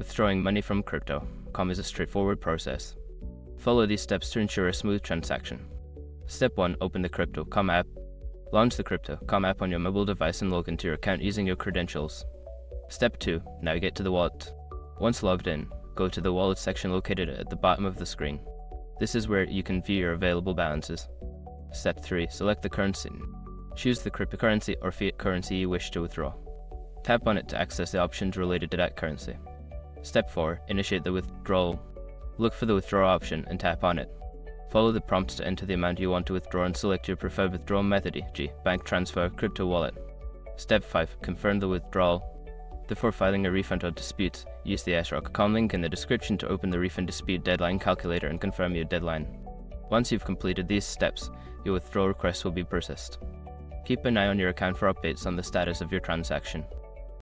Withdrawing money from crypto.com is a straightforward process. Follow these steps to ensure a smooth transaction. Step 1. Open the Crypto.com app. Launch the Crypto.com app on your mobile device and log into your account using your credentials. Step 2. Navigate to the wallet. Once logged in, go to the wallet section located at the bottom of the screen. This is where you can view your available balances. Step 3. Select the currency. Choose the cryptocurrency or fiat currency you wish to withdraw. Tap on it to access the options related to that currency. Step 4. Initiate the withdrawal. Look for the withdraw option and tap on it. Follow the prompts to enter the amount you want to withdraw and select your preferred withdrawal method, e.g. bank transfer, crypto wallet. Step 5. Confirm the withdrawal. Before filing a refund or dispute, use the srock.com link in the description to open the refund dispute deadline calculator and confirm your deadline. Once you've completed these steps, your withdrawal request will be processed. Keep an eye on your account for updates on the status of your transaction.